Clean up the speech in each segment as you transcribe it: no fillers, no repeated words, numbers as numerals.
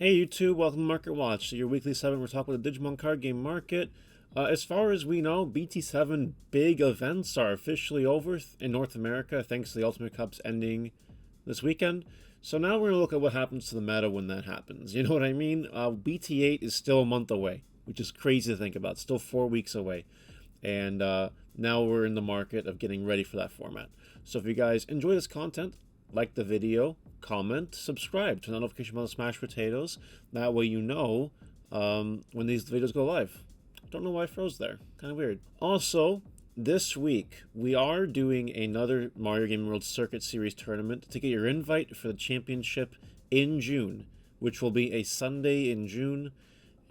Hey YouTube, welcome to Market Watch. So your weekly 7, we're talking about the Digimon card game market. As far as we know, BT7 big events are officially over in North America thanks to the Ultimate Cups ending this weekend. So now we're going to look at what happens to the meta when that happens. You know what I mean? BT8 is still a month away, which is crazy to think about. Still 4 weeks away. And now we're in the market of getting ready for that format. So if you guys enjoy this content, like the video, comment, subscribe, turn on notification bell, smash potatoes. That way you know when these videos go live. Don't know why I froze there. Kind of weird. Also, this week we are doing another Mario Gaming World Circuit Series tournament to get your invite for the championship in June, which will be a Sunday in June.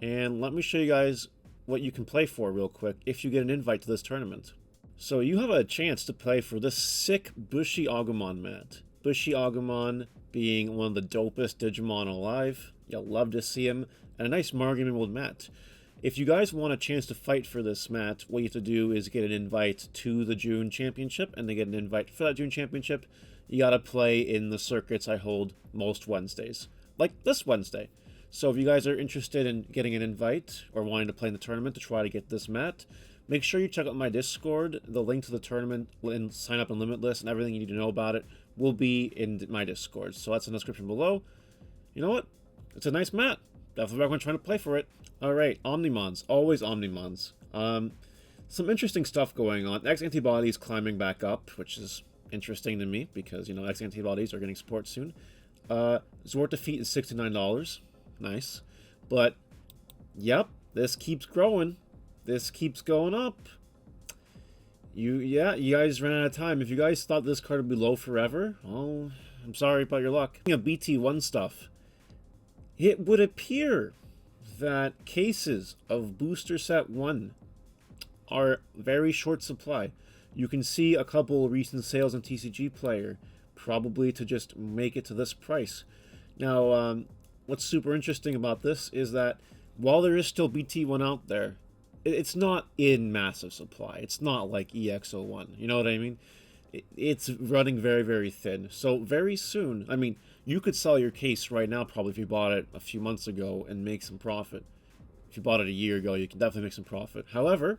And let me show you guys what you can play for real quick if you get an invite to this tournament. So you have a chance to play for this sick Bushy Agumon mat. Bushy Agumon being one of the dopest Digimon alive. You'll love to see him. And a nice Mario Gaming World mat. If you guys want a chance to fight for this mat, what you have to do is get an invite to the June Championship. And to get an invite for that June Championship, you gotta play in the circuits I hold most Wednesdays. Like this Wednesday. So if you guys are interested in getting an invite or wanting to play in the tournament to try to get this mat, make sure you check out my Discord. The link to the tournament and sign up on Limitless and everything you need to know about it will be in my Discord. So that's in the description below. You know what? It's a nice mat. Definitely recommend trying to play for it. Alright, Omnimons. Always Omnimons. Some interesting stuff going on. X antibodies climbing back up, which is interesting to me because, you know, X antibodies are getting support soon. Zort defeat is $69. Nice. But, yep, this keeps growing. This keeps going up. You guys ran out of time. If you guys thought this card would be low forever, oh, I'm sorry about your luck. Speaking of BT1 stuff, it would appear that cases of Booster Set 1 are very short supply. You can see a couple recent sales on TCG Player, probably to just make it to this price. Now, what's super interesting about this is that while there is still BT1 out there, it's not in massive supply. It's not like EX01. You know what I mean? It's running very, very thin. So very soon, I mean, you could sell your case right now probably if you bought it a few months ago and make some profit. If you bought it a year ago, you can definitely make some profit. However,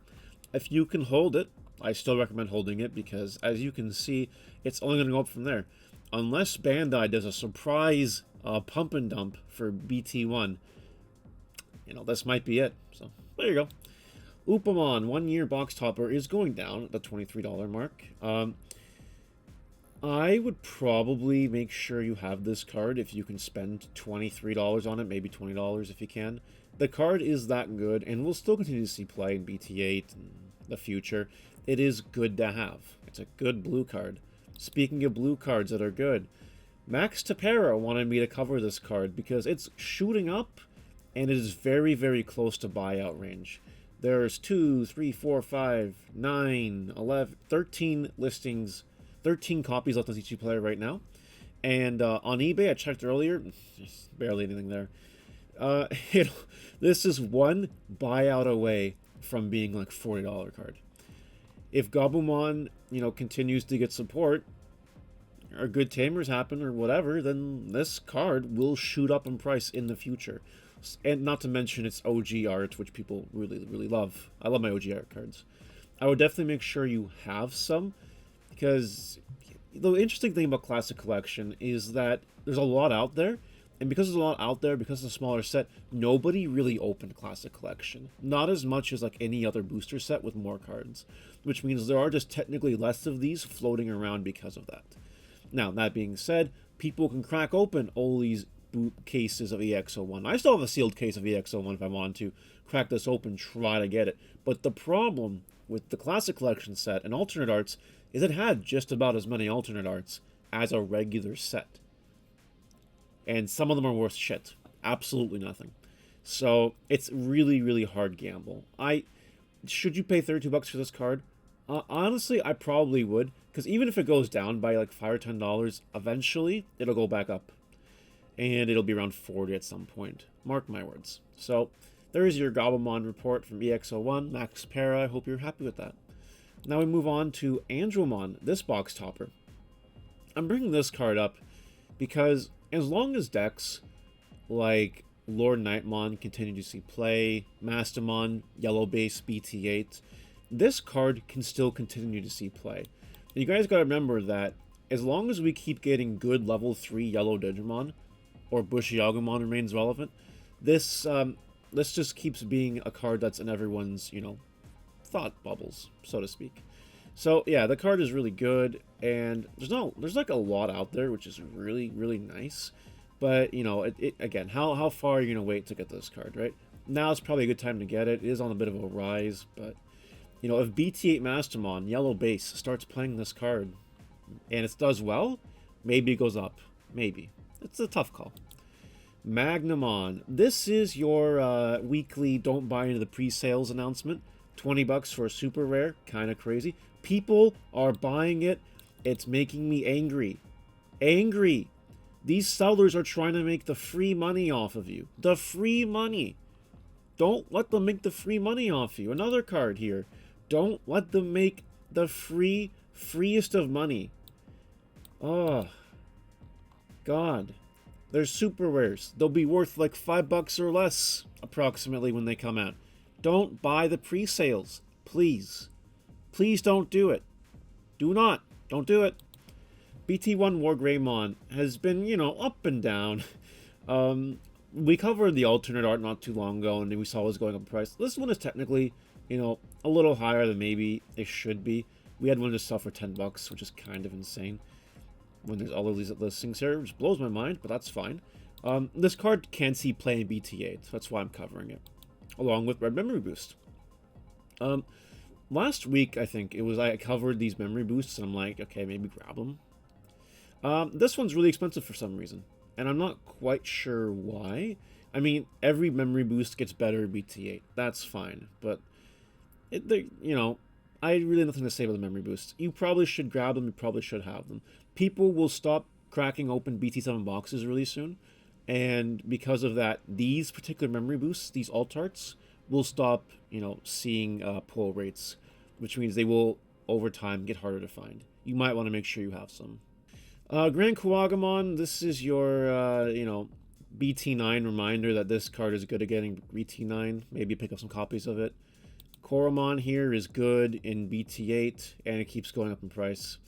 if you can hold it, I still recommend holding it because as you can see, it's only going to go up from there. Unless Bandai does a surprise pump and dump for BT1, you know, this might be it. So there you go. Upamon 1 year box topper is going down at the $23 mark. I would probably make sure you have this card if you can spend $23 on it, maybe $20 if you can. The card is that good, and we'll still continue to see play in BT8 in the future. It is good to have. It's a good blue card. Speaking of blue cards that are good, Max Tapera wanted me to cover this card because it's shooting up, and it is very, very close to buyout range. There's 2, 3, 4, 5, 9, 11, 13 listings, 13 copies left on TCG Player right now. And on eBay, I checked earlier, just barely anything there. This is one buyout away from being like $40 card. If Gabumon, you know, continues to get support, or good tamers happen or whatever, then this card will shoot up in price in the future. And not to mention its OG art, which people really, really love. I love my OG art cards. I would definitely make sure you have some, because the interesting thing about Classic Collection is that there's a lot out there, and because there's a lot out there, because it's a smaller set, nobody really opened Classic Collection. Not as much as like any other booster set with more cards, which means there are just technically less of these floating around because of that. Now, that being said, people can crack open all these cases of EX01. I still have a sealed case of EX01 if I wanted to crack this open, try to get it. But the problem with the Classic Collection set and alternate arts is it had just about as many alternate arts as a regular set. And some of them are worth shit. Absolutely nothing. So it's really, really hard gamble. Should you pay $32 for this card? Honestly, I probably would, because even if it goes down by like $5 or $10, eventually it'll go back up. And it'll be around 40 at some point. Mark my words. So, there is your Gabumon report from EX01, Max Para. I hope you're happy with that. Now we move on to Andromon, this box topper. I'm bringing this card up because as long as decks like Lord Nightmon continue to see play. Mastermon, yellow base BT8. This card can still continue to see play. And you guys gotta remember that as long as we keep getting good level 3 yellow Digimon, or Bushiagumon remains relevant, this just keeps being a card that's in everyone's, thought bubbles, so to speak. So yeah, the card is really good, and there's like a lot out there, which is really, really nice. But again, how far are you gonna wait to get this card, right? Now is probably a good time to get it. It is on a bit of a rise, but if BT8 Mastermon, yellow base, starts playing this card, and it does well, maybe it goes up. Maybe. It's a tough call. Magnamon. This is your weekly don't buy into the pre-sales announcement. $20 for a super rare. Kind of crazy. People are buying it. It's making me angry. Angry. These sellers are trying to make the free money off of you. The free money. Don't let them make the free money off you. Another card here. Don't let them make the freest of money. Oh, God. They're super rares. They'll be worth like $5 or less, approximately, when they come out. Don't buy the pre-sales. Please. Please don't do it. Do not. Don't do it. BT1 War Greymon has been, up and down. We covered the alternate art not too long ago, and we saw it was going up in price. This one is technically, a little higher than maybe it should be. We had one just sell for $10, which is kind of insane when there's all of these listings here, which blows my mind, but that's fine. This card can see play in BT8, so that's why I'm covering it, along with Red Memory Boost. Last week, I think, I covered these memory boosts, and I'm like, okay, maybe grab them. This one's really expensive for some reason, and I'm not quite sure why. I mean, every memory boost gets better at BT8. That's fine, but, I really have nothing to say about the memory boosts. You probably should grab them. You probably should have them. People will stop cracking open BT7 boxes really soon, and because of that, these particular memory boosts, these alt arts, will stop, seeing pull rates, which means they will, over time, get harder to find. You might want to make sure you have some. Grand Kuwagamon, this is your, BT9 reminder that this card is good at getting BT9. Maybe pick up some copies of it. Koromon here is good in BT8, and it keeps going up in price.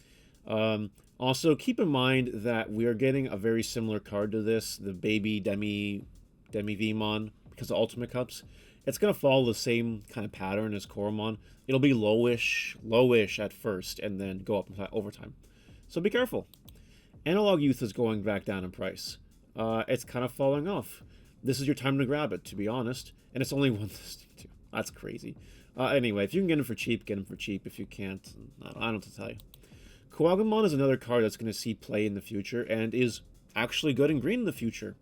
Also, keep in mind that we are getting a very similar card to this, the Baby Demi Vmon, because of Ultimate Cups. It's going to follow the same kind of pattern as Koromon. It'll be lowish at first, and then go up over time. So be careful. Analog Youth is going back down in price. It's kind of falling off. This is your time to grab it, to be honest. And it's only one listing, too. That's crazy. Anyway, if you can get them for cheap, get them for cheap. If you can't, I don't know what to tell you. Kuwagamon is another card that's going to see play in the future, and is actually good in green in the future.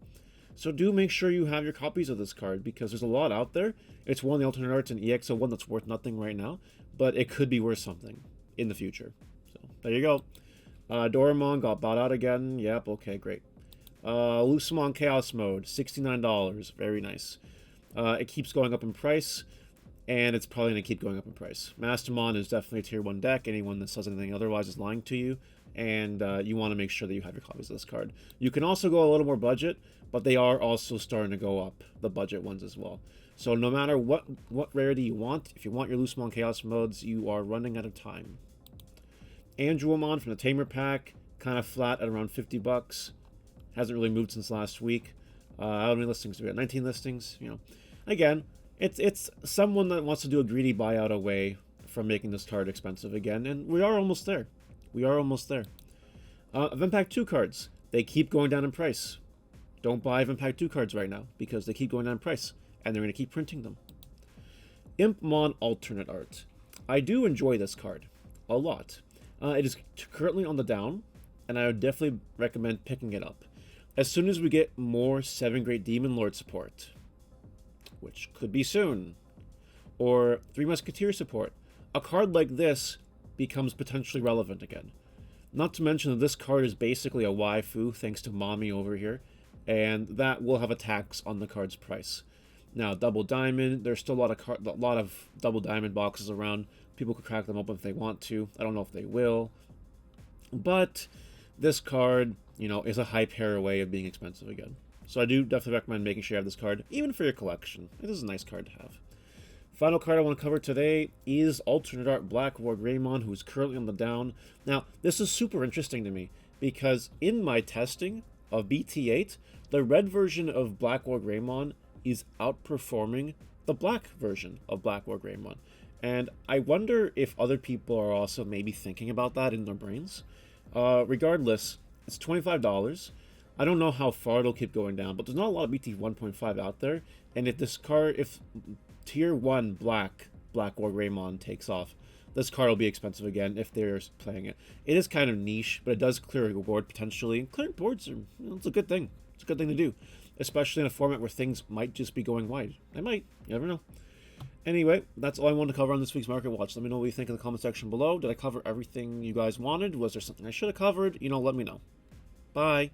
So do make sure you have your copies of this card, because there's a lot out there. It's one of the alternate arts in EX01 that's worth nothing right now, but it could be worth something in the future. So there you go. Doraemon got bought out again. Yep, okay, great. Lucemon Chaos Mode, $69. Very nice. It keeps going up in price, and it's probably going to keep going up in price. Mastermon is definitely a tier 1 deck. Anyone that says anything otherwise is lying to you, and you want to make sure that you have your copies of this card. You can also go a little more budget, but they are also starting to go up, the budget ones as well. So no matter what rarity you want, if you want your Lucemon Chaos Modes, you are running out of time. Andrewamon from the Tamer Pack, kind of flat at around $50. Hasn't really moved since last week. How many listings do we have? 19 listings. Again, it's someone that wants to do a greedy buyout away from making this card expensive again, and we are almost there. We are almost there. Event Pack 2 cards. They keep going down in price. Don't buy Event Pack 2 cards right now, because they keep going down in price, and they're going to keep printing them. Impmon Alternate Art. I do enjoy this card a lot. It is currently on the down, and I would definitely recommend picking it up as soon as we get more 7th Great Demon Lord support, which could be soon, or 3 Musketeer support. A card like this becomes potentially relevant again. Not to mention that this card is basically a waifu thanks to Mommy over here, and that will have a tax on the card's price. Now, Double Diamond, there's still a lot of Double Diamond boxes around. People could crack them open if they want to. I don't know if they will. But this card, is a high pair away of being expensive again. So I do definitely recommend making sure you have this card, even for your collection. It is a nice card to have. Final card I want to cover today is Alternate Art Black War Greymon, who is currently on the down. Now, this is super interesting to me, because in my testing of BT8, the red version of Black War Greymon is outperforming the black version of Black War Greymon. And I wonder if other people are also maybe thinking about that in their brains. Regardless, it's $25. I don't know how far it'll keep going down, but there's not a lot of BT 1.5 out there. And if this card, if Tier 1 Black War Greymon takes off, this card will be expensive again if they're playing it. It is kind of niche, but it does clear a board potentially. And clearing boards, it's a good thing. It's a good thing to do. Especially in a format where things might just be going wide. They might. You never know. Anyway, that's all I wanted to cover on this week's Market Watch. Let me know what you think in the comment section below. Did I cover everything you guys wanted? Was there something I should have covered? Let me know. Bye.